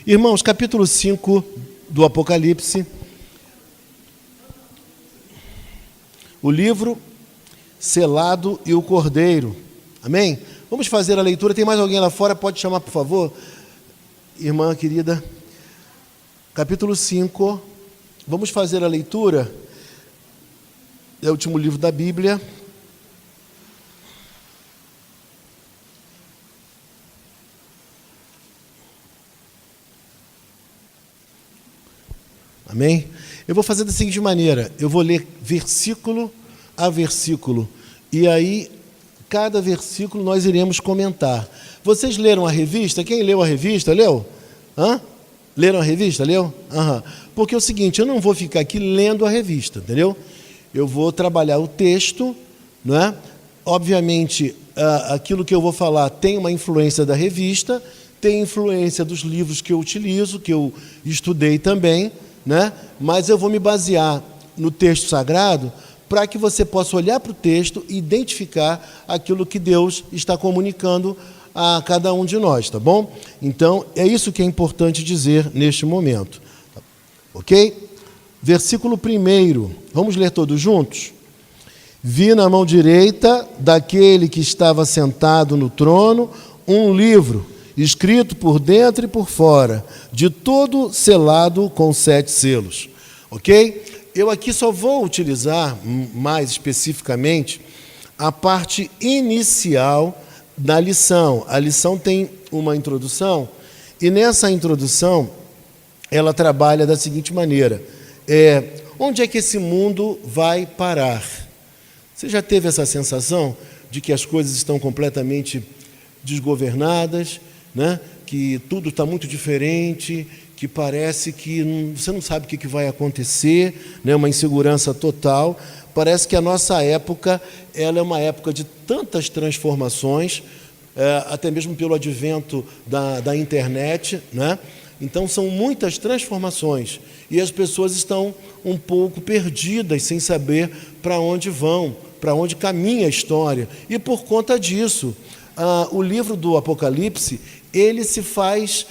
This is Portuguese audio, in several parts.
Irmãos, capítulo 5 do Apocalipse, o livro selado e o cordeiro. Amém? Vamos fazer a leitura. Tem mais alguém lá fora? Pode chamar, por favor? Irmã querida. Capítulo 5. Vamos fazer a leitura. É o último livro da Bíblia. Amém? Eu vou fazer da seguinte maneira. Eu vou ler versículo a versículo. E aí, cada versículo nós iremos comentar. Vocês leram a revista? Quem leu a revista? Leu? Hã? Leram a revista? Leu? Aham. Porque é o seguinte, eu não vou ficar aqui lendo a revista, entendeu? Eu vou trabalhar o texto, não é? Obviamente, aquilo que eu vou falar tem uma influência da revista, tem influência dos livros que eu utilizo, que eu estudei também, né? Mas eu vou me basear no texto sagrado para que você possa olhar para o texto e identificar aquilo que Deus está comunicando a cada um de nós, tá bom? Então, é isso que é importante dizer neste momento. Ok? Versículo 1, vamos ler todos juntos? Vi na mão direita daquele que estava sentado no trono um livro, escrito por dentro e por fora, de todo selado com 7 selos. Ok? Eu aqui só vou utilizar, mais especificamente, a parte inicial da lição. A lição tem uma introdução, e nessa introdução, ela trabalha da seguinte maneira. Onde é que esse mundo vai parar? Você já teve essa sensação de que as coisas estão completamente desgovernadas, né? Que tudo está muito diferente, que parece que você não sabe o que vai acontecer, né? Uma insegurança total. Parece que a nossa época ela é uma época de tantas transformações, até mesmo pelo advento da internet, né? Então, são muitas transformações e as pessoas estão um pouco perdidas, sem saber para onde vão, para onde caminha a história. E, por conta disso, o livro do Apocalipse, ele se faz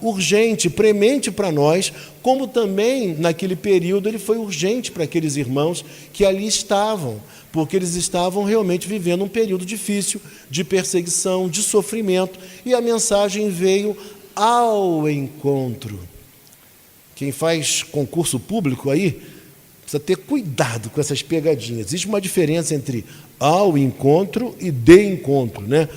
urgente, premente para nós, como também, naquele período, ele foi urgente para aqueles irmãos que ali estavam, porque eles estavam realmente vivendo um período difícil, de perseguição, de sofrimento, e a mensagem veio ao encontro. Quem faz concurso público aí, precisa ter cuidado com essas pegadinhas. Existe uma diferença entre ao encontro e de encontro, né?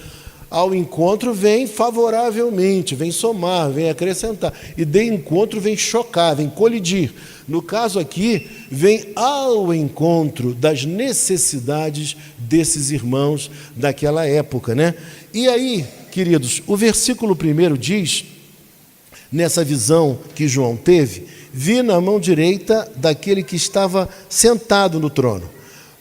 Ao encontro vem favoravelmente, vem somar, vem acrescentar. E de encontro vem chocar, vem colidir. No caso aqui, vem ao encontro das necessidades desses irmãos daquela época, né? E aí, queridos, o versículo 1 diz, nessa visão que João teve, vi na mão direita daquele que estava sentado no trono.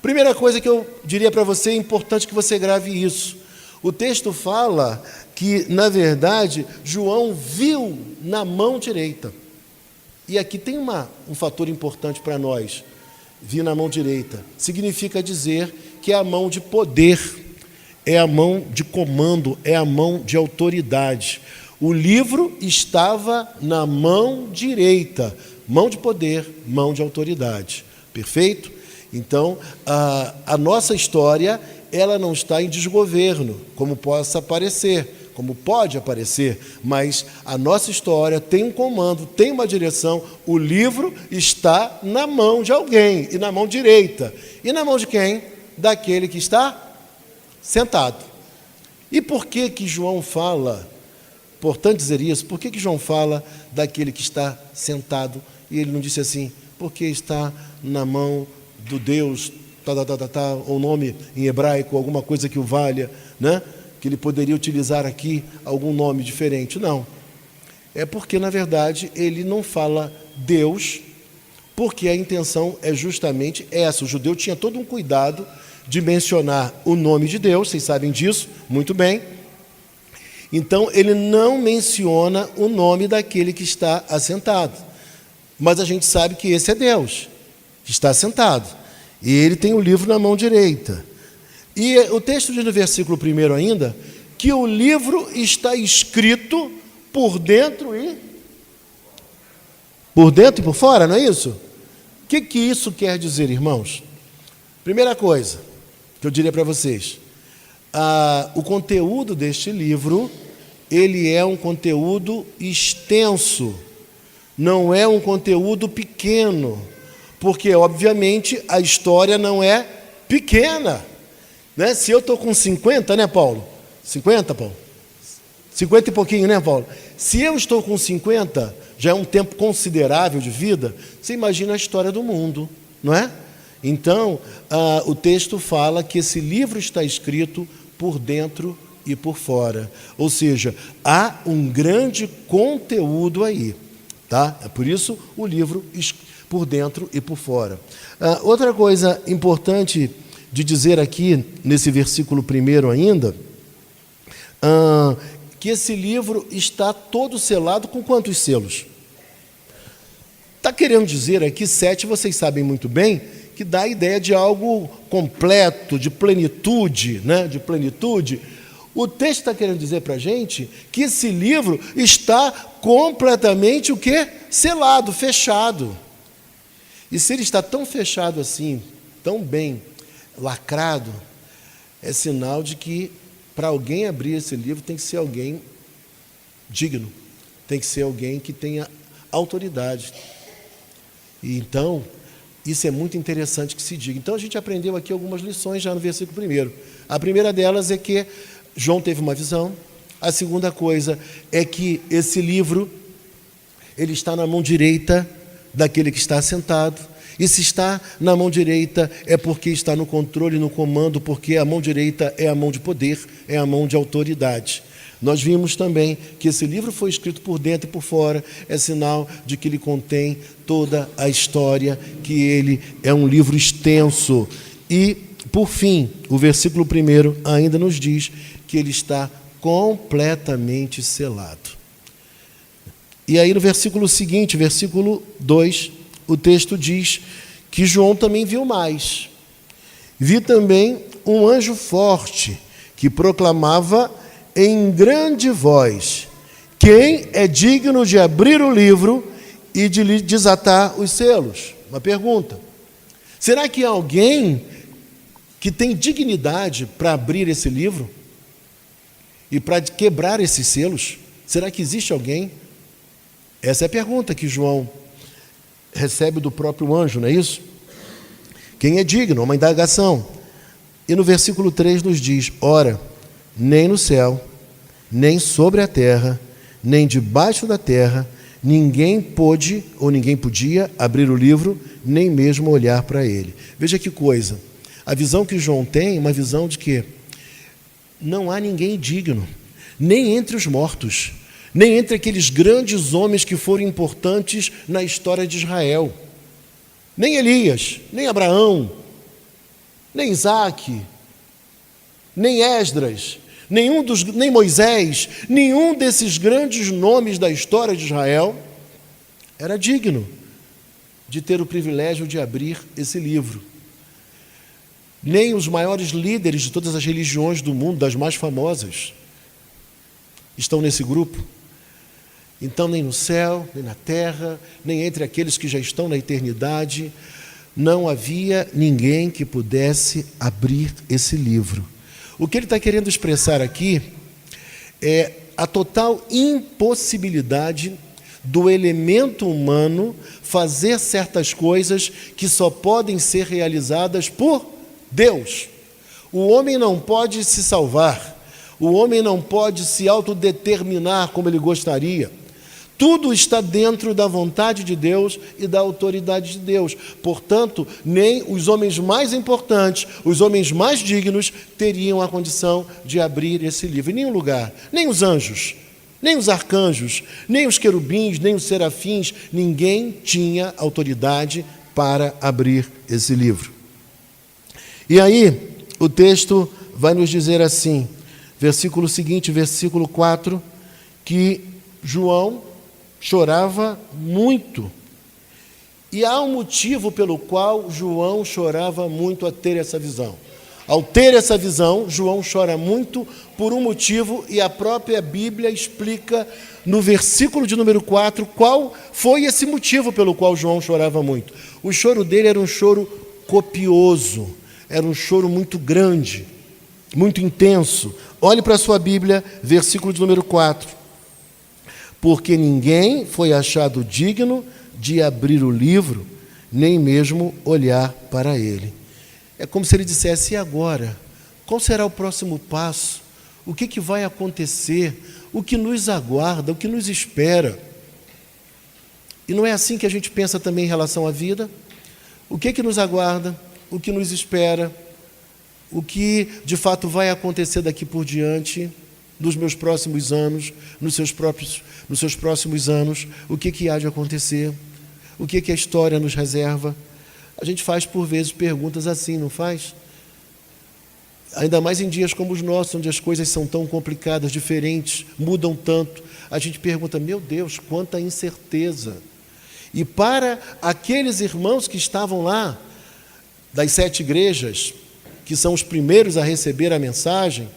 Primeira coisa que eu diria para você, é importante que você grave isso. O texto fala que, na verdade, João viu na mão direita. E aqui tem um fator importante para nós. Vi na mão direita. Significa dizer que é a mão de poder, é a mão de comando, é a mão de autoridade. O livro estava na mão direita, mão de poder, mão de autoridade. Perfeito? Então, a nossa história, ela não está em desgoverno, como possa parecer, como pode aparecer, mas a nossa história tem um comando, tem uma direção. O livro está na mão de alguém, e na mão direita. E na mão de quem? Daquele que está sentado. E por que João fala, importante dizer isso, por que João fala daquele que está sentado? E ele não disse assim, porque está na mão do Deus, ou nome em hebraico, alguma coisa que o valha, né? Que ele poderia utilizar aqui algum nome diferente. Não. É porque, na verdade, ele não fala Deus, porque a intenção é justamente essa. O judeu tinha todo um cuidado de mencionar o nome de Deus, vocês sabem disso muito bem. Então, ele não menciona o nome daquele que está assentado. Mas a gente sabe que esse é Deus, que está assentado. E ele tem o livro na mão direita. E o texto diz no versículo 1 ainda, que o livro está escrito por dentro e por fora, não é isso? O que isso quer dizer, irmãos? Primeira coisa que eu diria para vocês, o conteúdo deste livro, ele é um conteúdo extenso, não é um conteúdo pequeno, porque, obviamente, a história não é pequena, né? Se eu estou com 50, né, Paulo? 50, Paulo? 50 e pouquinho, né, Paulo? Se eu estou com 50, já é um tempo considerável de vida, você imagina a história do mundo, não é? Então, o texto fala que esse livro está escrito por dentro e por fora. Ou seja, há um grande conteúdo aí, tá? É por isso o livro por dentro e por fora. Outra coisa importante de dizer aqui, nesse versículo 1 ainda, que esse livro está todo selado com quantos selos? Está querendo dizer aqui 7, vocês sabem muito bem, que dá a ideia de algo completo, de plenitude, né? De plenitude. O texto está querendo dizer para a gente que esse livro está completamente o quê? Selado, fechado. E se ele está tão fechado assim, tão bem lacrado, é sinal de que para alguém abrir esse livro tem que ser alguém digno, tem que ser alguém que tenha autoridade. E então, isso é muito interessante que se diga. Então, a gente aprendeu aqui algumas lições já no versículo 1. A primeira delas é que João teve uma visão. A segunda coisa é que esse livro, ele está na mão direita daquele que está sentado. E se está na mão direita é porque está no controle, no comando, porque a mão direita é a mão de poder, é a mão de autoridade. Nós vimos também que esse livro foi escrito por dentro e por fora, é sinal de que ele contém toda a história, que ele é um livro extenso. E, por fim, o versículo 1 ainda nos diz que ele está completamente selado. E aí no versículo seguinte, versículo 2, o texto diz que João também viu mais. Vi também um anjo forte que proclamava em grande voz: quem é digno de abrir o livro e de lhe desatar os selos? Uma pergunta. Será que há alguém que tem dignidade para abrir esse livro e para quebrar esses selos? Será que existe alguém? Essa é a pergunta que João recebe do próprio anjo, não é isso? Quem é digno? Uma indagação. E no versículo 3 nos diz: ora, nem no céu, nem sobre a terra, nem debaixo da terra, ninguém pôde ou ninguém podia abrir o livro, nem mesmo olhar para ele. Veja que coisa. A visão que João tem é uma visão de que não há ninguém digno, nem entre os mortos, nem entre aqueles grandes homens que foram importantes na história de Israel. Nem Elias, nem Abraão, nem Isaque, nem Esdras, nem Moisés, nenhum desses grandes nomes da história de Israel era digno de ter o privilégio de abrir esse livro. Nem os maiores líderes de todas as religiões do mundo, das mais famosas, estão nesse grupo. Então, nem no céu, nem na terra, nem entre aqueles que já estão na eternidade, não havia ninguém que pudesse abrir esse livro. O que ele está querendo expressar aqui é a total impossibilidade do elemento humano fazer certas coisas que só podem ser realizadas por Deus. O homem não pode se salvar, o homem não pode se autodeterminar como ele gostaria. Tudo está dentro da vontade de Deus e da autoridade de Deus. Portanto, nem os homens mais importantes, os homens mais dignos, teriam a condição de abrir esse livro. Em nenhum lugar, nem os anjos, nem os arcanjos, nem os querubins, nem os serafins, ninguém tinha autoridade para abrir esse livro. E aí, o texto vai nos dizer assim, versículo seguinte, versículo 4, que João chorava muito. E há um motivo pelo qual João chorava muito a ter essa visão. Ao ter essa visão, João chora muito por um motivo, e a própria Bíblia explica no versículo de número 4 qual foi esse motivo pelo qual João chorava muito. O choro dele era um choro copioso, era um choro muito grande, muito intenso. Olhe para a sua Bíblia, versículo de número 4. Porque ninguém foi achado digno de abrir o livro, nem mesmo olhar para ele. É como se ele dissesse: e agora? Qual será o próximo passo? O que vai acontecer? O que nos aguarda? O que nos espera? E não é assim que a gente pensa também em relação à vida? O que nos aguarda? O que nos espera? O que de fato vai acontecer daqui por diante, nos meus próximos anos, nos seus próximos anos? O que há de acontecer? O que a história nos reserva? A gente faz, por vezes, perguntas assim, não faz? Ainda mais em dias como os nossos, onde as coisas são tão complicadas, diferentes, mudam tanto. A gente pergunta: meu Deus, quanta incerteza. E para aqueles irmãos que estavam lá, das 7 igrejas, que são os primeiros a receber a mensagem,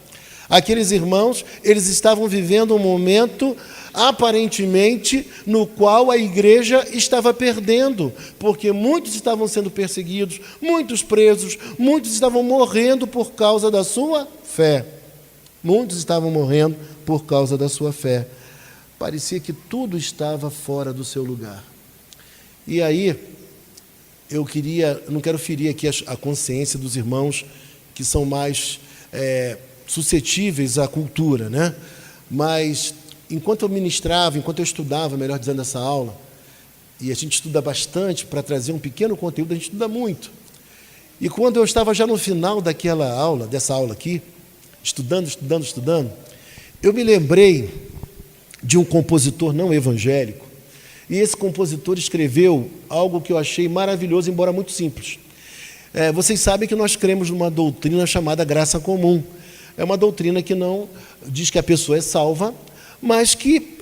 aqueles irmãos, eles estavam vivendo um momento aparentemente no qual a igreja estava perdendo, porque muitos estavam sendo perseguidos, muitos presos, muitos estavam morrendo por causa da sua fé. Muitos estavam morrendo por causa da sua fé. Parecia que tudo estava fora do seu lugar. E aí, não quero ferir aqui a consciência dos irmãos que são mais suscetíveis à cultura, né? Mas enquanto eu ministrava, enquanto eu estudava, melhor dizendo, essa aula, e a gente estuda bastante para trazer um pequeno conteúdo, a gente estuda muito. E quando eu estava já no final dessa aula aqui, estudando, eu me lembrei de um compositor não evangélico, e esse compositor escreveu algo que eu achei maravilhoso, embora muito simples. Vocês sabem que nós cremos numa doutrina chamada graça comum. É uma doutrina que não diz que a pessoa é salva, mas que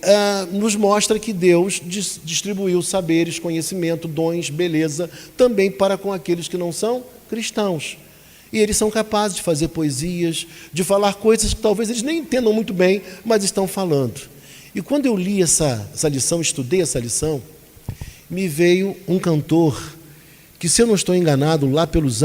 nos mostra que Deus distribuiu saberes, conhecimento, dons, beleza, também para com aqueles que não são cristãos. E eles são capazes de fazer poesias, de falar coisas que talvez eles nem entendam muito bem, mas estão falando. E quando eu li essa lição, estudei essa lição, me veio um cantor que, se eu não estou enganado, lá pelos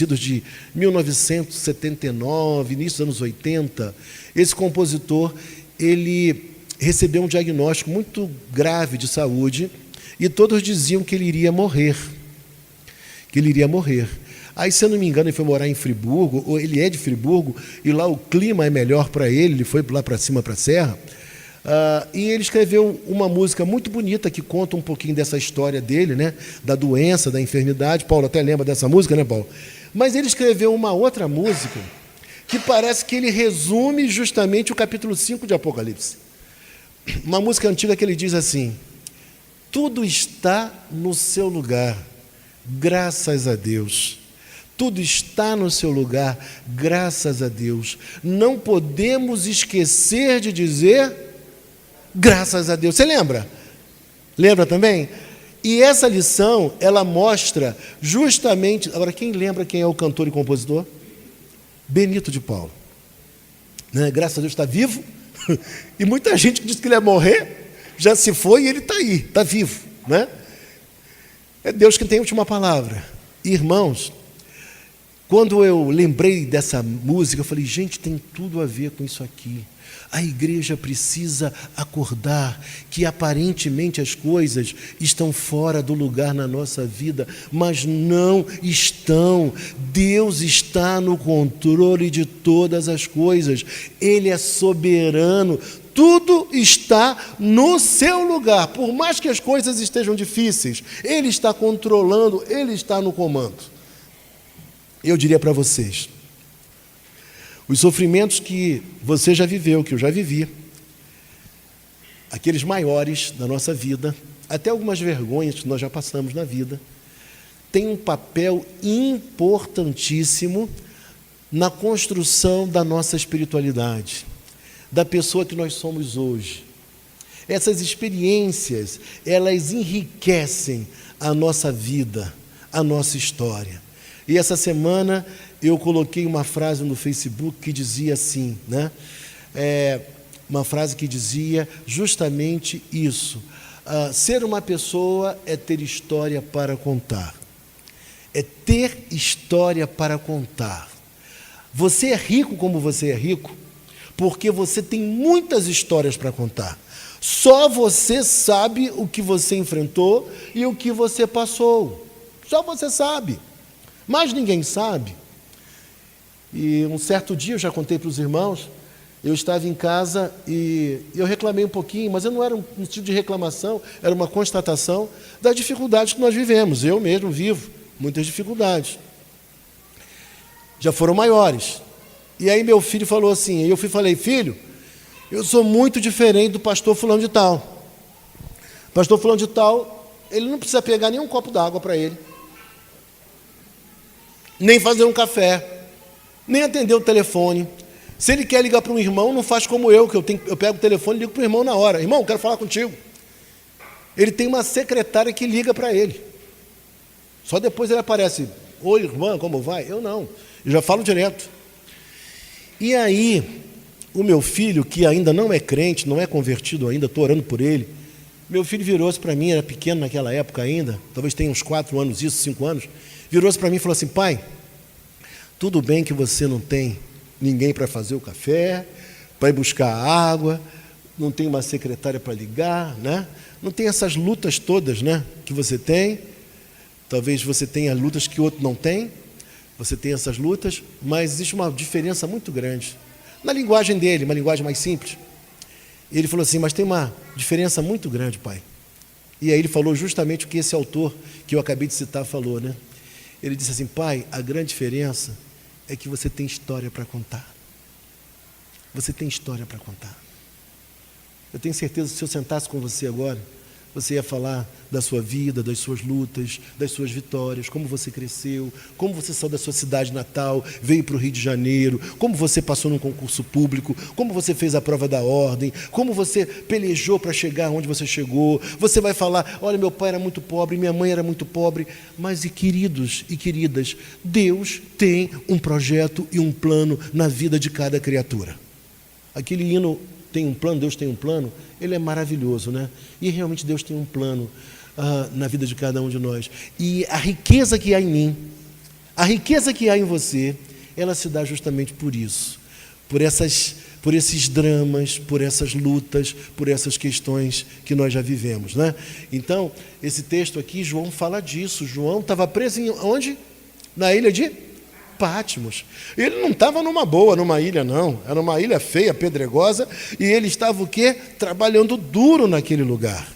idos de 1979, início dos anos 80, esse compositor, ele recebeu um diagnóstico muito grave de saúde, e todos diziam que ele iria morrer. Aí, se eu não me engano, ele foi morar em Friburgo, ou ele é de Friburgo, e lá o clima é melhor para ele foi lá para cima, para a serra, e ele escreveu uma música muito bonita que conta um pouquinho dessa história dele, né, da doença, da enfermidade. Paulo até lembra dessa música, né, Paulo? Mas ele escreveu uma outra música que parece que ele resume justamente o capítulo 5 de Apocalipse. Uma música antiga que ele diz assim: tudo está no seu lugar, graças a Deus. Tudo está no seu lugar, graças a Deus. Não podemos esquecer de dizer graças a Deus. Você lembra? Lembra também? E essa lição, ela mostra justamente... Agora, quem lembra quem é o cantor e compositor? Benito de Paulo. Né? Graças a Deus está vivo. E muita gente que disse que ele ia morrer, já se foi e ele está aí, está vivo. Né? É Deus quem tem a última palavra. Irmãos, quando eu lembrei dessa música, eu falei: gente, tem tudo a ver com isso aqui. A igreja precisa acordar que aparentemente as coisas estão fora do lugar na nossa vida, mas não estão. Deus está no controle de todas as coisas. Ele é soberano. Tudo está no seu lugar. Por mais que as coisas estejam difíceis, Ele está controlando, Ele está no comando. Eu diria para vocês: os sofrimentos que você já viveu, que eu já vivi, aqueles maiores da nossa vida, até algumas vergonhas que nós já passamos na vida, têm um papel importantíssimo na construção da nossa espiritualidade, da pessoa que nós somos hoje. Essas experiências, elas enriquecem a nossa vida, a nossa história. E essa semana eu coloquei uma frase no Facebook que dizia assim, né? Uma frase que dizia justamente isso. Ser uma pessoa é ter história para contar. É ter história para contar. Você é rico como você é rico, porque você tem muitas histórias para contar. Só você sabe o que você enfrentou e o que você passou. Só você sabe. Mas ninguém sabe. E um certo dia, eu já contei para os irmãos, eu estava em casa e eu reclamei um pouquinho, mas eu não era um tipo de reclamação, era uma constatação das dificuldades que nós vivemos. Eu mesmo vivo muitas dificuldades. Já foram maiores. E aí meu filho falou assim, e eu falei, filho, eu sou muito diferente do pastor fulano de tal. Pastor fulano de tal, ele não precisa pegar nenhum copo d'água para ele, nem fazer um café, nem atender o telefone. Se ele quer ligar para um irmão, não faz como eu, que eu pego o telefone e ligo para o irmão na hora. Irmão, quero falar contigo. Ele tem uma secretária que liga para ele. Só depois ele aparece, oi irmã, como vai? Eu não, eu já falo direto. E aí, o meu filho, que ainda não é crente, não é convertido ainda, estou orando por ele, meu filho virou-se para mim, era pequeno naquela época ainda, talvez tenha uns 4 anos, 5 anos, virou-se para mim e falou assim, pai, tudo bem que você não tem ninguém para fazer o café, para ir buscar água, não tem uma secretária para ligar, né? Não tem essas lutas todas, né, que você tem. Talvez você tenha lutas que o outro não tem, você tem essas lutas, mas existe uma diferença muito grande. Na linguagem dele, uma linguagem mais simples. Ele falou assim, mas tem uma diferença muito grande, pai. E aí ele falou justamente o que esse autor, que eu acabei de citar, falou, né? Ele disse assim, pai, a grande diferença é que você tem história para contar. Você tem história para contar. Eu tenho certeza que se eu sentasse com você agora, você ia falar da sua vida, das suas lutas, das suas vitórias, como você cresceu, como você saiu da sua cidade natal, veio para o Rio de Janeiro, como você passou num concurso público, como você fez a prova da ordem, como você pelejou para chegar onde você chegou. Você vai falar, olha, meu pai era muito pobre, minha mãe era muito pobre, mas e queridos e queridas, Deus tem um projeto e um plano na vida de cada criatura. Aquele hino, tem um plano, Deus tem um plano, ele é maravilhoso, né? E realmente Deus tem um plano na vida de cada um de nós. E a riqueza que há em mim, a riqueza que há em você, ela se dá justamente por isso, por esses dramas, por essas lutas, por essas questões que nós já vivemos, né? Então, esse texto aqui, João fala disso. João estava preso em onde? Na ilha de Patmos. Ele não estava numa boa, numa ilha não, era uma ilha feia, pedregosa, e ele estava o quê? Trabalhando duro naquele lugar.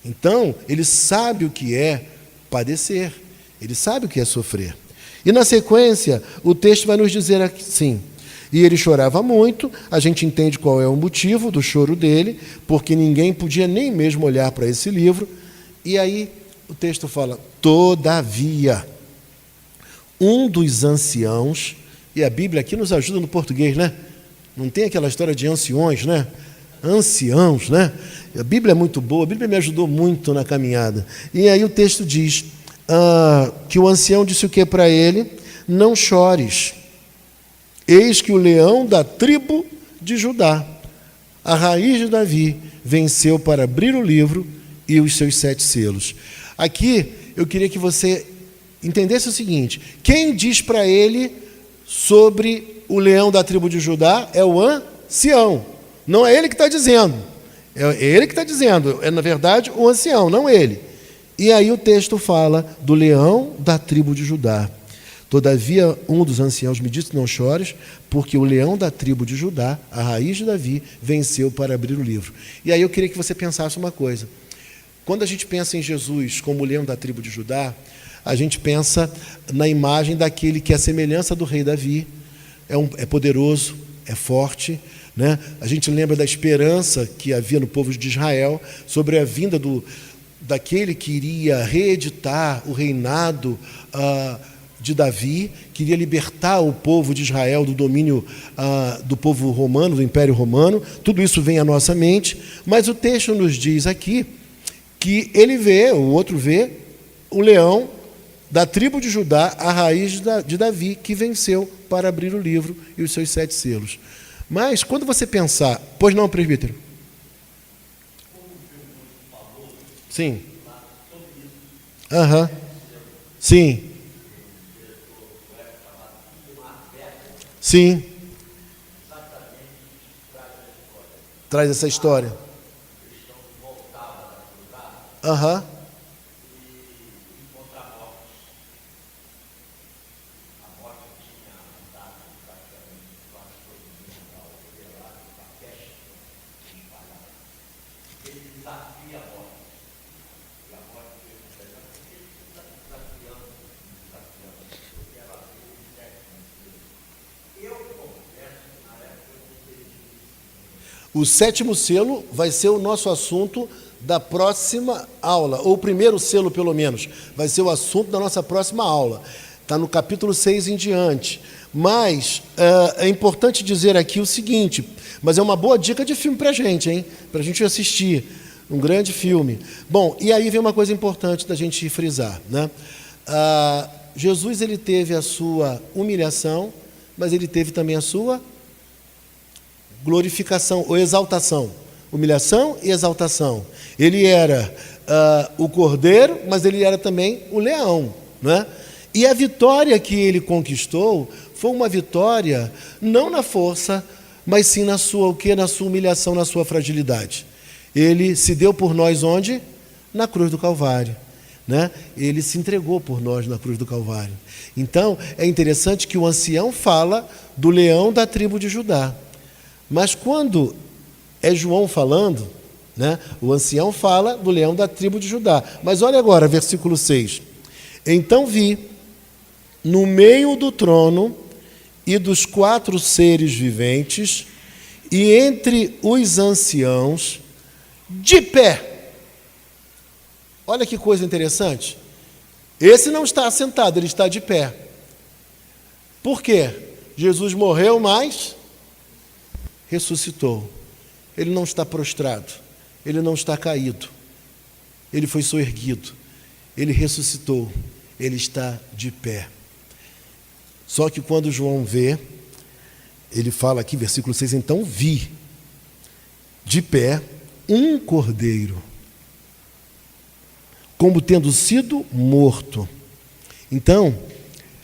Então, ele sabe o que é padecer, ele sabe o que é sofrer. E na sequência, o texto vai nos dizer assim, e ele chorava muito, a gente entende qual é o motivo do choro dele, porque ninguém podia nem mesmo olhar para esse livro, e aí o texto fala, todavia, um dos anciãos, e a Bíblia aqui nos ajuda no português, né? Não tem aquela história de anciões, né? Anciãos, né? A Bíblia é muito boa, a Bíblia me ajudou muito na caminhada. E aí o texto diz que o ancião disse o que para ele? Não chores, eis que o leão da tribo de Judá, a raiz de Davi, venceu para abrir o livro e os seus 7 selos. Aqui eu queria que você entendesse o seguinte, quem diz para ele sobre o leão da tribo de Judá é o ancião, não é ele que está dizendo, é ele que está dizendo, é na verdade o ancião, não ele. E aí o texto fala do leão da tribo de Judá. Todavia um dos anciãos me disse, não chores, porque o leão da tribo de Judá, a raiz de Davi, venceu para abrir o livro. E aí eu queria que você pensasse uma coisa, quando a gente pensa em Jesus como o leão da tribo de Judá, a gente pensa na imagem daquele que é a semelhança do rei Davi, é poderoso, é forte, né? A gente lembra da esperança que havia no povo de Israel sobre a vinda daquele que iria reeditar o reinado de Davi, queria libertar o povo de Israel do domínio do povo romano, do Império Romano. Tudo isso vem à nossa mente, mas o texto nos diz aqui que ele vê, o outro vê, o leão da tribo de Judá, a raiz de Davi, que venceu para abrir o livro e os seus 7 selos. Mas, quando você pensar... Pois não, presbítero? Sim. Aham. Sim. Sim. Traz essa história. Aham. O 7º selo vai ser o nosso assunto da próxima aula, ou o primeiro selo, pelo menos, vai ser o assunto da nossa próxima aula. Está no capítulo 6 em diante. Mas é importante dizer aqui o seguinte, mas é uma boa dica de filme para a gente, hein? Para a gente assistir. Um grande filme. Bom, e aí vem uma coisa importante da gente frisar, né? Jesus, ele teve a sua humilhação, mas ele teve também a sua glorificação ou exaltação. Humilhação e exaltação. Ele era o cordeiro, mas ele era também o leão, né? E a vitória que ele conquistou foi uma vitória não na força, mas sim na sua, o quê? Na sua humilhação, na sua fragilidade. Ele se deu por nós onde? Na cruz do Calvário, né? Ele se entregou por nós na cruz do Calvário. Então, é interessante que o ancião fala do leão da tribo de Judá. Mas quando é João falando, né, o ancião fala do leão da tribo de Judá. Mas olha agora, versículo 6. Então vi, no meio do trono e dos 4 seres viventes, e entre os anciãos, de pé. Olha que coisa interessante. Esse não está assentado, ele está de pé. Por quê? Jesus morreu, mas ressuscitou. Ele não está prostrado, ele não está caído, ele foi soerguido, ele ressuscitou, ele está de pé. Só que quando João vê, ele fala aqui, versículo 6, então vi de pé um cordeiro, como tendo sido morto. Então,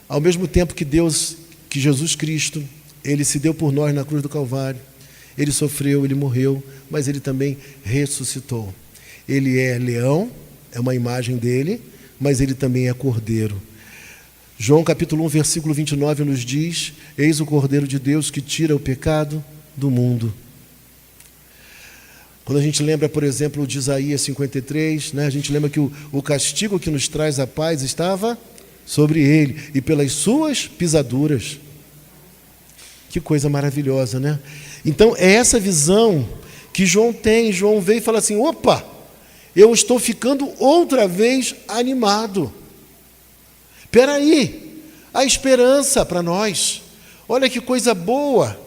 ao mesmo tempo que Jesus Cristo, ele se deu por nós na cruz do Calvário, ele sofreu, ele morreu, mas ele também ressuscitou. Ele é leão, é uma imagem dele, mas ele também é cordeiro. João capítulo 1, versículo 29 nos diz: eis o Cordeiro de Deus que tira o pecado do mundo. Quando a gente lembra, por exemplo, de Isaías 53, né, a gente lembra que o castigo que nos traz a paz estava sobre ele, e pelas suas pisaduras. Que coisa maravilhosa, né? Então, é essa visão que João tem. João veio e fala assim, opa, eu estou ficando outra vez animado. Espera aí, há esperança para nós. Olha que coisa boa.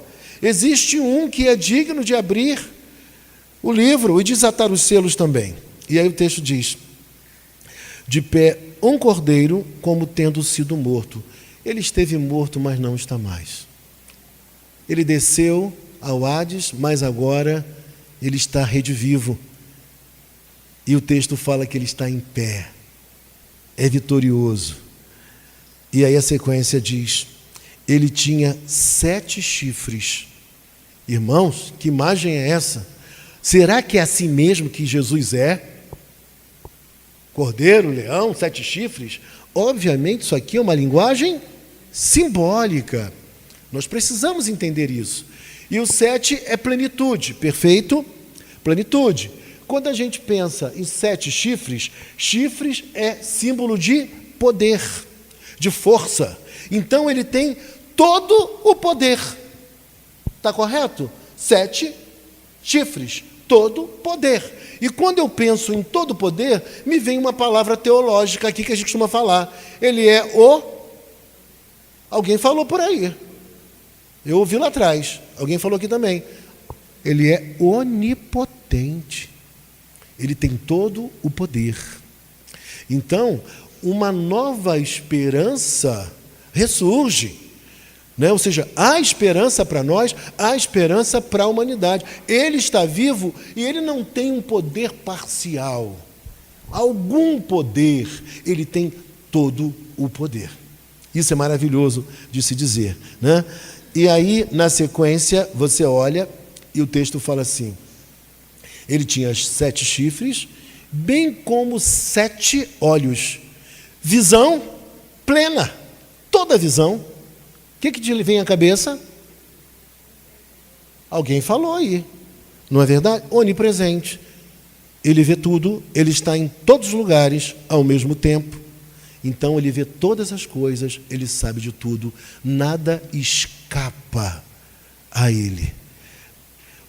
Existe um que é digno de abrir o livro e desatar os selos também. E aí o texto diz, de pé um cordeiro como tendo sido morto. Ele esteve morto, mas não está mais. Ele desceu ao Hades, mas agora ele está redivivo. E o texto fala que ele está em pé. É vitorioso. E aí a sequência diz, ele tinha 7 chifres. Irmãos, que imagem é essa? Será que é assim mesmo que Jesus é? Cordeiro, leão, 7 chifres? Obviamente isso aqui é uma linguagem simbólica. Nós precisamos entender isso. E o 7 é plenitude, perfeito? Plenitude. Quando a gente pensa em 7 chifres, chifres é símbolo de poder, de força. Então ele tem todo o poder. Está correto? 7 chifres, todo poder. E quando eu penso em todo poder, me vem uma palavra teológica aqui que a gente costuma falar. Ele é o... Alguém falou por aí. Eu ouvi lá atrás. Alguém falou aqui também. Ele é onipotente. Ele tem todo o poder. Então, uma nova esperança ressurge. Né? Ou seja, há esperança para nós, há esperança para a humanidade. Ele está vivo e ele não tem um poder parcial. Algum poder, ele tem todo o poder. Isso é maravilhoso de se dizer. Né? E aí, na sequência, você olha e o texto fala assim: ele tinha 7 chifres, bem como 7 olhos. Visão plena, toda visão. O que lhe vem à cabeça? Alguém falou aí, não é verdade? Onipresente. Ele vê tudo, ele está em todos os lugares ao mesmo tempo. Então ele vê todas as coisas, ele sabe de tudo, nada escapa a ele.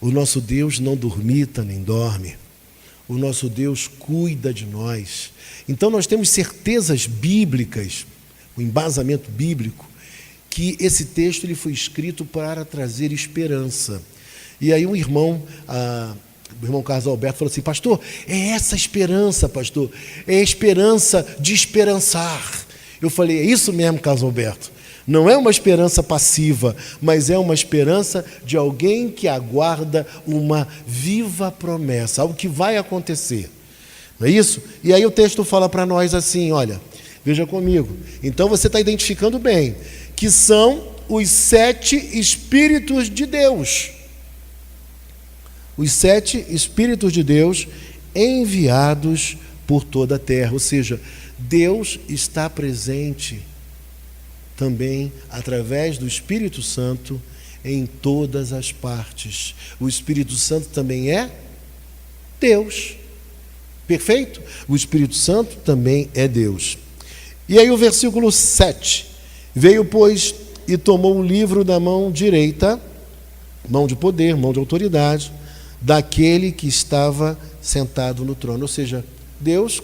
O nosso Deus não dormita nem dorme. O nosso Deus cuida de nós. Então nós temos certezas bíblicas, o embasamento bíblico, que esse texto ele foi escrito para trazer esperança. E aí o irmão Carlos Alberto falou assim: pastor, é essa esperança, pastor, é a esperança de esperançar. Eu falei: é isso mesmo, Carlos Alberto. Não é uma esperança passiva, mas é uma esperança de alguém que aguarda uma viva promessa, algo que vai acontecer. Não é isso? E aí o texto fala para nós assim, olha, veja comigo. Então você está identificando bem que são os 7 Espíritos de Deus. Os 7 Espíritos de Deus enviados por toda a terra. Ou seja, Deus está presente também através do Espírito Santo em todas as partes. O Espírito Santo também é Deus. Perfeito? O Espírito Santo também é Deus. E aí o versículo 7. Veio, pois, e tomou um livro da mão direita, mão de poder, mão de autoridade, daquele que estava sentado no trono. Ou seja, Deus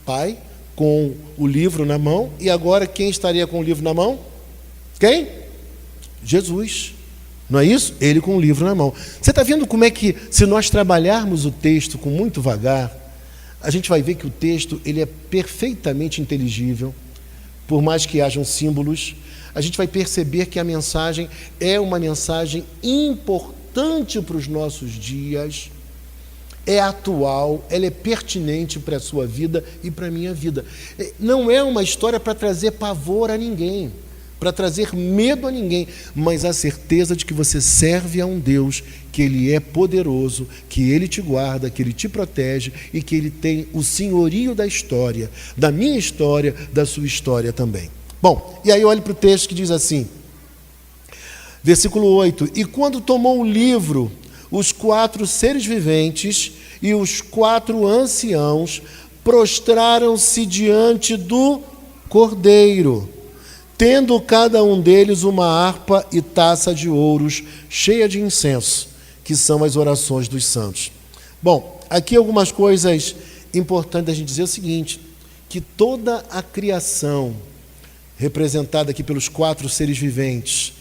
Pai, com o livro na mão. E agora quem estaria com o livro na mão? Quem? Jesus. Não é isso? Ele com o livro na mão. Você está vendo como é que, se nós trabalharmos o texto com muito vagar, a gente vai ver que o texto ele é perfeitamente inteligível. Por mais que hajam símbolos, a gente vai perceber que a mensagem é uma mensagem importante para os nossos dias, é atual, ela é pertinente para a sua vida e para a minha vida. Não é uma história para trazer pavor a ninguém, para trazer medo a ninguém, mas a certeza de que você serve a um Deus, que Ele é poderoso, que Ele te guarda, que Ele te protege e que Ele tem o senhorio da história, da minha história, da sua história também. Bom, e aí olhe para o texto que diz assim, versículo 8: E quando tomou o livro, os 4 seres viventes e os 4 anciãos prostraram-se diante do Cordeiro, tendo cada um deles uma harpa e taça de ouros cheia de incenso, que são as orações dos santos. Bom, aqui algumas coisas importantes a gente dizer o seguinte, que toda a criação, representada aqui pelos 4 seres viventes,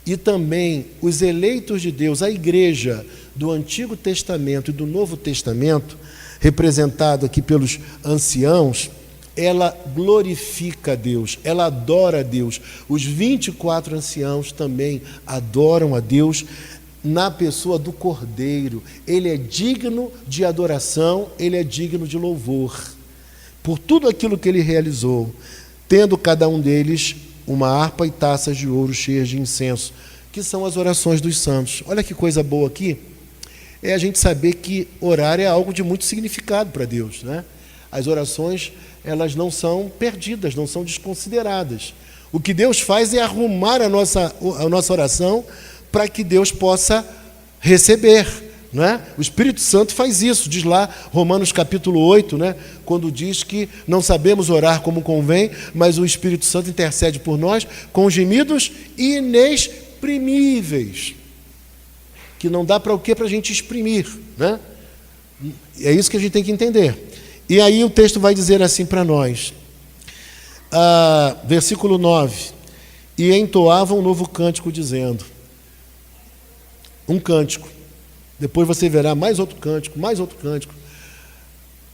e também os eleitos de Deus, a igreja do Antigo Testamento e do Novo Testamento, representado aqui pelos anciãos, ela glorifica a Deus, ela adora a Deus. Os 24 anciãos também adoram a Deus na pessoa do Cordeiro. Ele é digno de adoração, ele é digno de louvor por tudo aquilo que ele realizou, tendo cada um deles uma harpa e taças de ouro cheias de incenso, que são as orações dos santos. Olha que coisa boa aqui, é a gente saber que orar é algo de muito significado para Deus, né? As orações, elas não são perdidas, não são desconsideradas. O que Deus faz é arrumar a nossa oração para que Deus possa receber, né? O Espírito Santo faz isso, diz lá Romanos capítulo 8, né? Quando diz que não sabemos orar como convém, mas o Espírito Santo intercede por nós com gemidos inexprimíveis, que não dá para o quê? Para a gente exprimir, né? É isso que a gente tem que entender. E aí o texto vai dizer assim para nós, versículo 9: E entoava um novo cântico dizendo, um cântico, depois você verá mais outro cântico,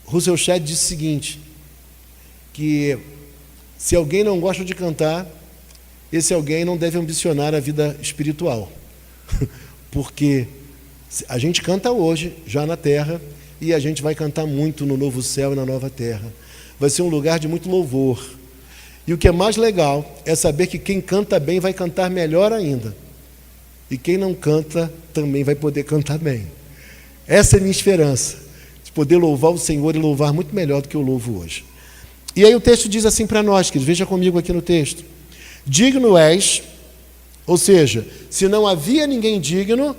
Russell Shedd disse o seguinte, que se alguém não gosta de cantar, esse alguém não deve ambicionar a vida espiritual. Porque a gente canta hoje, já na terra, e a gente vai cantar muito no novo céu e na nova terra. Vai ser um lugar de muito louvor. E o que é mais legal é saber que quem canta bem vai cantar melhor ainda. E quem não canta também vai poder cantar bem. Essa é a minha esperança, de poder louvar o Senhor e louvar muito melhor do que eu louvo hoje. E aí o texto diz assim para nós, queridos, veja comigo aqui no texto. Digno és, ou seja, se não havia ninguém digno,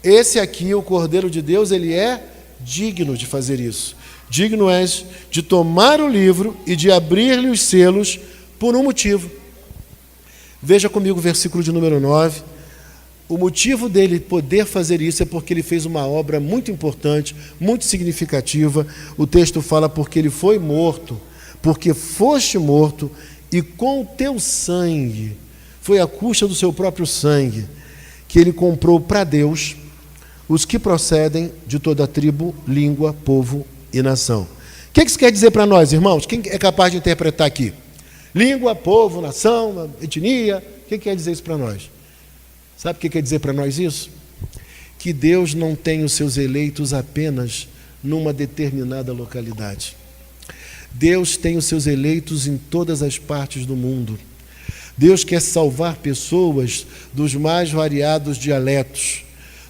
esse aqui, o Cordeiro de Deus, ele é digno de fazer isso. Digno és de tomar o livro e de abrir-lhe os selos por um motivo. Veja comigo o versículo de número 9. O motivo dele poder fazer isso é porque ele fez uma obra muito importante, muito significativa. O texto fala porque ele foi morto, porque foste morto, e com o teu sangue, foi à custa do seu próprio sangue, que ele comprou para Deus os que procedem de toda tribo, língua, povo e nação. O que isso quer dizer para nós, irmãos? Quem é capaz de interpretar aqui? Língua, povo, nação, etnia, o que quer dizer isso para nós? Sabe o que quer dizer para nós isso? Que Deus não tem os seus eleitos apenas numa determinada localidade. Deus tem os seus eleitos em todas as partes do mundo. Deus quer salvar pessoas dos mais variados dialetos,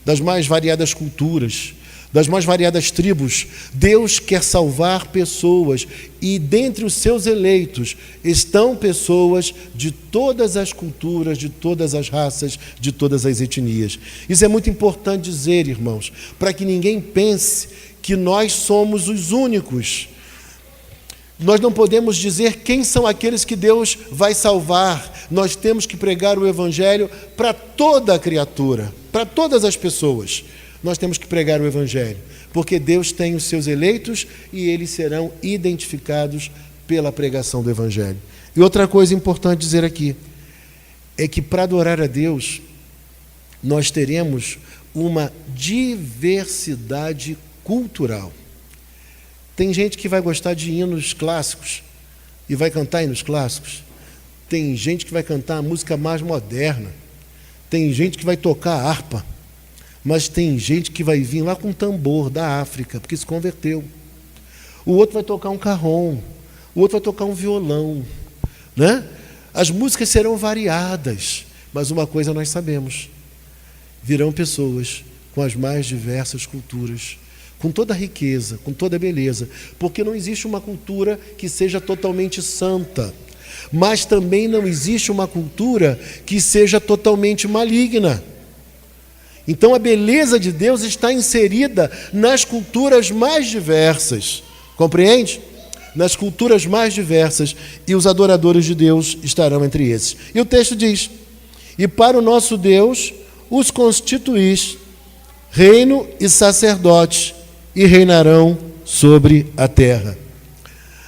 das mais variadas culturas, das mais variadas tribos. Deus quer salvar pessoas, e dentre os seus eleitos estão pessoas de todas as culturas, de todas as raças, de todas as etnias. Isso é muito importante dizer, irmãos, para que ninguém pense que nós somos os únicos. Nós não podemos dizer quem são aqueles que Deus vai salvar. Nós temos que pregar o Evangelho para toda a criatura, para todas as pessoas. Nós temos que pregar o Evangelho, porque Deus tem os seus eleitos e eles serão identificados pela pregação do Evangelho. E outra coisa importante dizer aqui, é que para adorar a Deus, nós teremos uma diversidade cultural. Tem gente que vai gostar de hinos clássicos e vai cantar hinos clássicos. Tem gente que vai cantar a música mais moderna. Tem gente que vai tocar harpa. Mas tem gente que vai vir lá com um tambor da África, porque se converteu. O outro vai tocar um carrom. O outro vai tocar um violão. Né? As músicas serão variadas, mas uma coisa nós sabemos: virão pessoas com as mais diversas culturas, com toda a riqueza, com toda a beleza, porque não existe uma cultura que seja totalmente santa, mas também não existe uma cultura que seja totalmente maligna. Então a beleza de Deus está inserida nas culturas mais diversas, compreende? Nas culturas mais diversas, e os adoradores de Deus estarão entre esses. E o texto diz: e para o nosso Deus os constituís reino e sacerdote, e reinarão sobre a terra.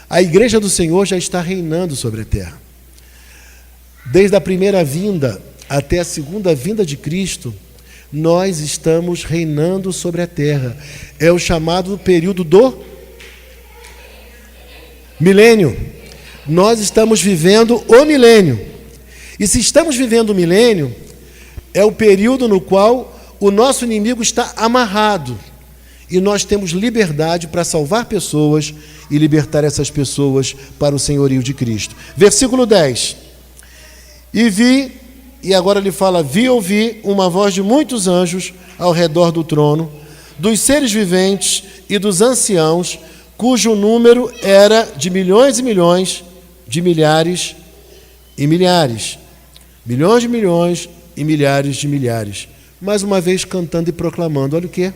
A igreja do Senhor já está reinando sobre a terra. Desde a primeira vinda até a segunda vinda de Cristo, nós estamos reinando sobre a terra. É o chamado período do milênio. Nós estamos vivendo o milênio. E se estamos vivendo o milênio, é o período no qual o nosso inimigo está amarrado. E nós temos liberdade para salvar pessoas e libertar essas pessoas para o senhorio de Cristo. Versículo 10. E vi, e agora ele fala, ouvi uma voz de muitos anjos ao redor do trono, dos seres viventes e dos anciãos, cujo número era de milhões e milhões, de milhares e milhares. Milhões de milhões e milhares de milhares. Mais uma vez cantando e proclamando, olha o quê?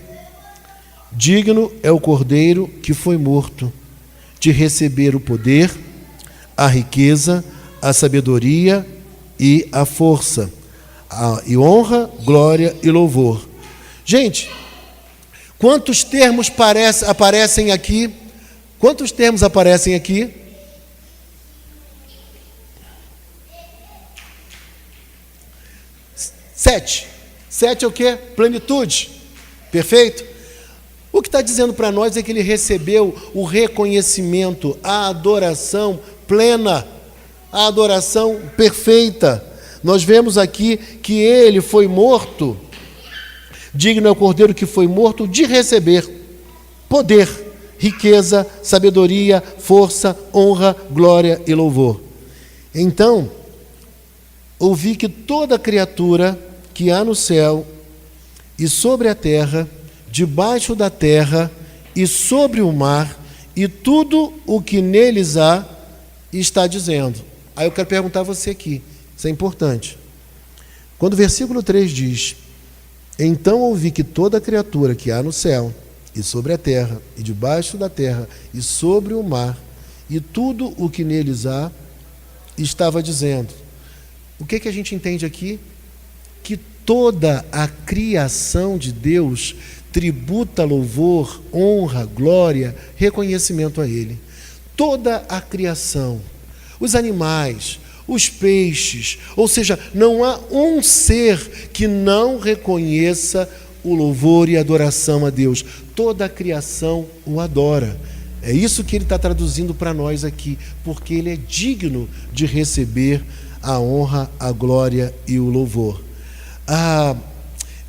Digno é o Cordeiro que foi morto, de receber o poder, a riqueza, a sabedoria e a força, e honra, glória e louvor. Gente, quantos termos aparecem aqui? Quantos termos aparecem aqui? 7. 7 é o quê? Plenitude. Perfeito? O que está dizendo para nós é que ele recebeu o reconhecimento, a adoração plena, a adoração perfeita. Nós vemos aqui que ele foi morto, digno é o Cordeiro que foi morto de receber poder, riqueza, sabedoria, força, honra, glória e louvor. Então, ouvi que toda criatura que há no céu e sobre a terra, debaixo da terra e sobre o mar, e tudo o que neles há, está dizendo. Aí eu quero perguntar a você aqui, isso é importante. Quando o versículo 3 diz: então ouvi que toda criatura que há no céu e sobre a terra, e debaixo da terra, e sobre o mar, e tudo o que neles há, estava dizendo. O que a gente entende aqui? Que toda a criação de Deus tributa louvor, honra, glória, reconhecimento a Ele. Toda a criação, os animais, os peixes, ou seja, não há um ser que não reconheça o louvor e a adoração a Deus. Toda a criação o adora. É isso que ele está traduzindo para nós aqui, porque ele é digno de receber a honra, a glória e o louvor.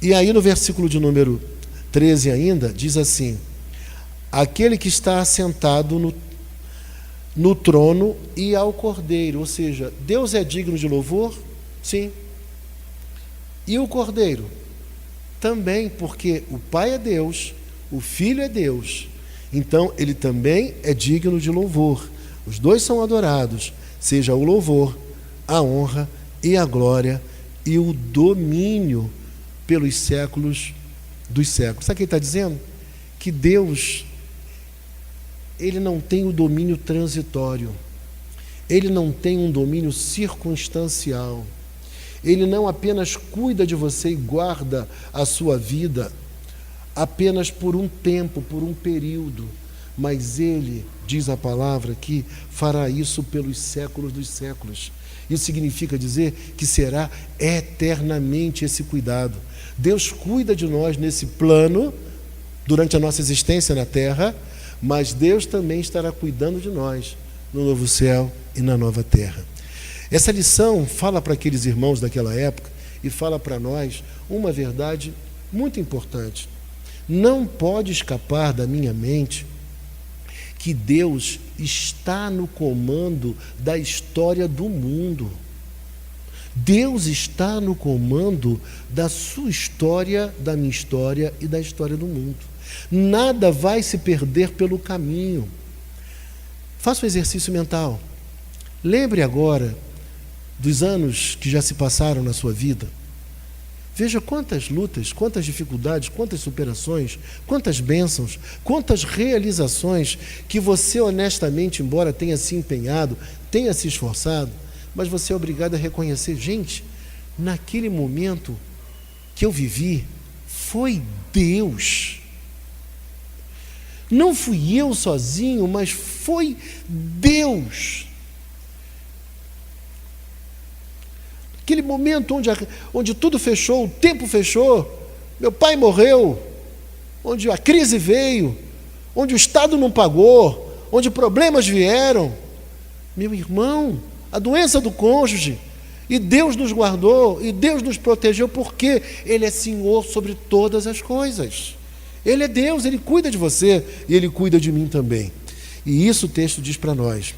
E aí no versículo de número 13 ainda, diz assim: aquele que está assentado no trono e ao Cordeiro, ou seja, Deus é digno de louvor? Sim. E o Cordeiro? Também, porque o Pai é Deus, o Filho é Deus, então ele também é digno de louvor. Os dois são adorados, seja o louvor, a honra e a glória e o domínio pelos séculos dos séculos. Sabe o que ele está dizendo? Que Deus, ele não tem o domínio transitório, ele não tem um domínio circunstancial, ele não apenas cuida de você e guarda a sua vida apenas por um tempo, por um período, mas ele, diz a palavra aqui, fará isso pelos séculos dos séculos. Isso significa dizer que será eternamente esse cuidado. Deus cuida de nós nesse plano, durante a nossa existência na terra, mas Deus também estará cuidando de nós no novo céu e na nova terra. Essa lição fala para aqueles irmãos daquela época e fala para nós uma verdade muito importante. Não pode escapar da minha mente que Deus está no comando da história do mundo. Deus está no comando da sua história, da minha história e da história do mundo. Nada vai se perder pelo caminho. Faça um exercício mental. Lembre agora dos anos que já se passaram na sua vida. Veja quantas lutas, quantas dificuldades, quantas superações, quantas bênçãos, quantas realizações que você honestamente, embora tenha se empenhado, tenha se esforçado, mas você é obrigado a reconhecer: gente, naquele momento que eu vivi, foi Deus. Não fui eu sozinho, mas foi Deus. Aquele momento onde tudo fechou, o tempo fechou, meu pai morreu, onde a crise veio, onde o Estado não pagou, onde problemas vieram, meu irmão, a doença do cônjuge, e Deus nos guardou, e Deus nos protegeu, porque Ele é Senhor sobre todas as coisas. Ele é Deus, Ele cuida de você, e Ele cuida de mim também. E isso o texto diz para nós,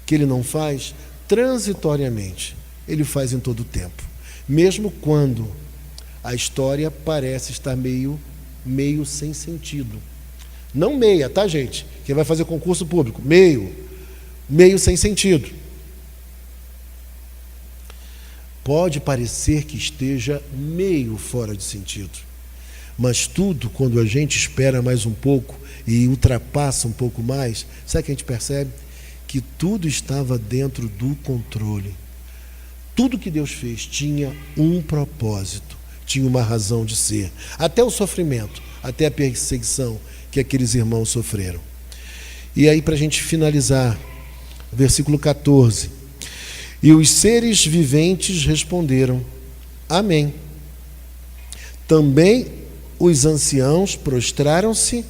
que Ele não faz transitoriamente, Ele faz em todo o tempo, mesmo quando a história parece estar meio sem sentido. Não meia, tá, gente? Quem vai fazer concurso público, meio sem sentido. Pode parecer que esteja meio fora de sentido, mas tudo, quando a gente espera mais um pouco e ultrapassa um pouco mais, sabe o que a gente percebe? Que tudo estava dentro do controle. Tudo que Deus fez tinha um propósito, tinha uma razão de ser. Até o sofrimento, até a perseguição que aqueles irmãos sofreram. E aí, para a gente finalizar, versículo 14. E os seres viventes responderam: Amém. Também os anciãos prostraram-se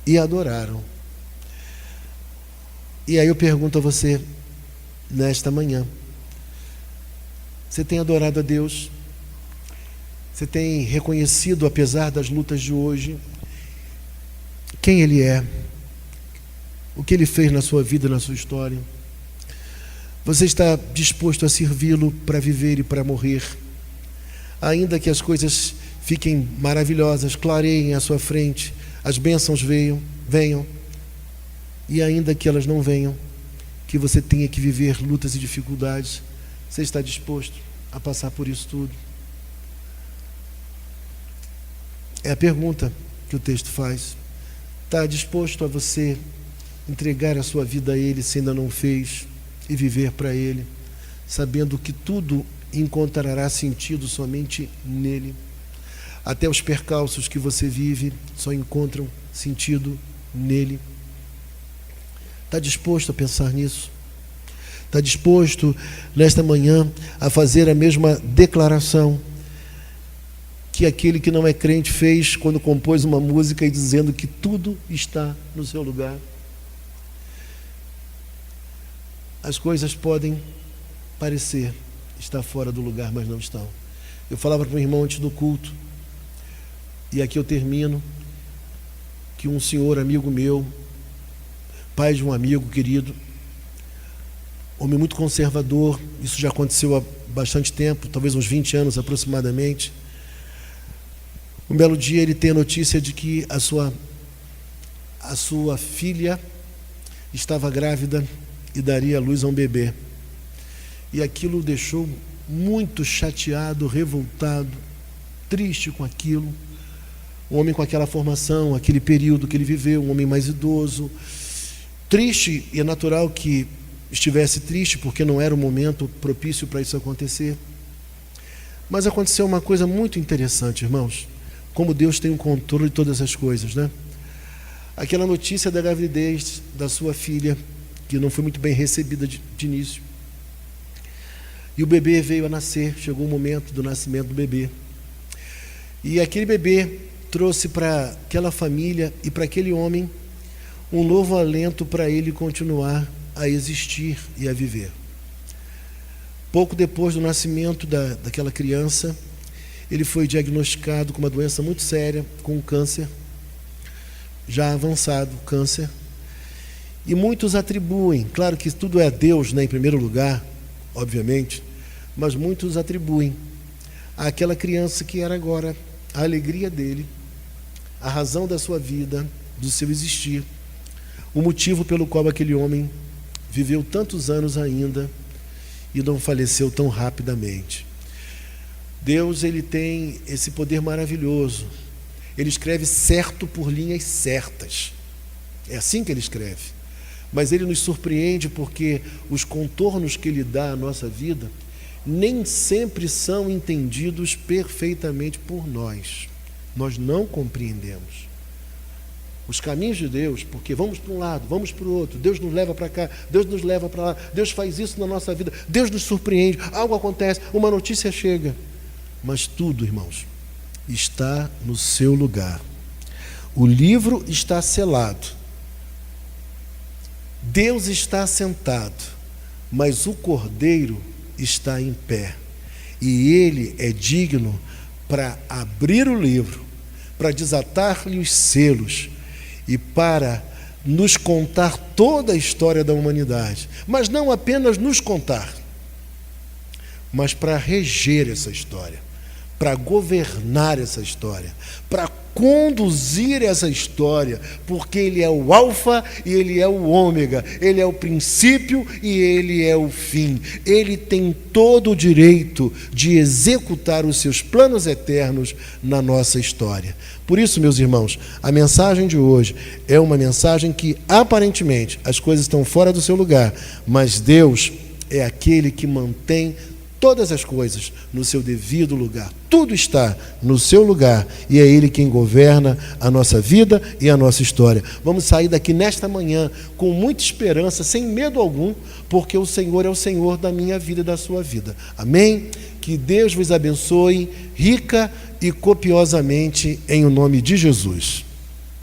e adoraram. E aí eu pergunto a você, nesta manhã, você tem adorado a Deus? Você tem reconhecido, apesar das lutas de hoje, quem Ele é? O que Ele fez na sua vida, na sua história? Você está disposto a servi-lo para viver e para morrer? Ainda que as coisas fiquem maravilhosas, clareiem à sua frente, as bênçãos venham, e ainda que elas não venham, que você tenha que viver lutas e dificuldades, você está disposto a passar por isso tudo? É a pergunta que o texto faz. Está disposto a você entregar a sua vida a Ele, se ainda não fez, e viver para Ele, sabendo que tudo encontrará sentido somente nele? Até os percalços que você vive só encontram sentido nele. Está disposto a pensar nisso? Está disposto, nesta manhã, a fazer a mesma declaração que aquele que não é crente fez quando compôs uma música e dizendo que tudo está no seu lugar? As coisas podem parecer estar fora do lugar, mas não estão. Eu falava para um irmão antes do culto, e aqui eu termino, que um senhor amigo meu, pai de um amigo querido, homem muito conservador, isso já aconteceu há bastante tempo, talvez uns 20 anos aproximadamente. Um belo dia ele tem a notícia de que a sua filha estava grávida e daria à luz a um bebê. E aquilo o deixou muito chateado, revoltado, triste com aquilo. Um homem com aquela formação, aquele período que ele viveu, um homem mais idoso, triste, e é natural que estivesse triste, porque não era o momento propício para isso acontecer. Mas aconteceu uma coisa muito interessante, irmãos, como Deus tem o controle de todas as coisas, né? Aquela notícia da gravidez da sua filha, que não foi muito bem recebida de início, e o bebê veio a nascer, chegou o momento do nascimento do bebê, e aquele bebê trouxe para aquela família e para aquele homem um novo alento para ele continuar a existir e a viver. Pouco depois do nascimento daquela criança, ele foi diagnosticado com uma doença muito séria, com um câncer, já avançado, câncer, e muitos atribuem, claro que tudo é Deus, né, em primeiro lugar, obviamente, mas muitos atribuem àquela criança que era agora a alegria dele, a razão da sua vida, do seu existir, o motivo pelo qual aquele homem viveu tantos anos ainda e não faleceu tão rapidamente. Deus, ele tem esse poder maravilhoso. Ele escreve certo por linhas certas. É assim que ele escreve. Mas ele nos surpreende porque os contornos que ele dá à nossa vida nem sempre são entendidos perfeitamente por nós. Nós não compreendemos os caminhos de Deus, porque vamos para um lado, vamos para o outro, Deus nos leva para cá, Deus nos leva para lá, Deus faz isso na nossa vida, Deus nos surpreende, algo acontece, uma notícia chega. Mas tudo, irmãos, está no seu lugar. O livro está selado. Deus está sentado, mas o Cordeiro está em pé. E ele é digno para abrir o livro, para desatar-lhe os selos e para nos contar toda a história da humanidade. Mas não apenas nos contar, mas para reger essa história, para governar essa história, para conduzir essa história, porque ele é o alfa e ele é o ômega, ele é o princípio e ele é o fim. Ele tem todo o direito de executar os seus planos eternos na nossa história. Por isso, meus irmãos, a mensagem de hoje é uma mensagem que aparentemente as coisas estão fora do seu lugar, mas Deus é aquele que mantém todas as coisas no seu devido lugar. Tudo está no seu lugar e é Ele quem governa a nossa vida e a nossa história. Vamos sair daqui nesta manhã com muita esperança, sem medo algum, porque o Senhor é o Senhor da minha vida e da sua vida. Amém? Que Deus vos abençoe rica e copiosamente em o nome de Jesus.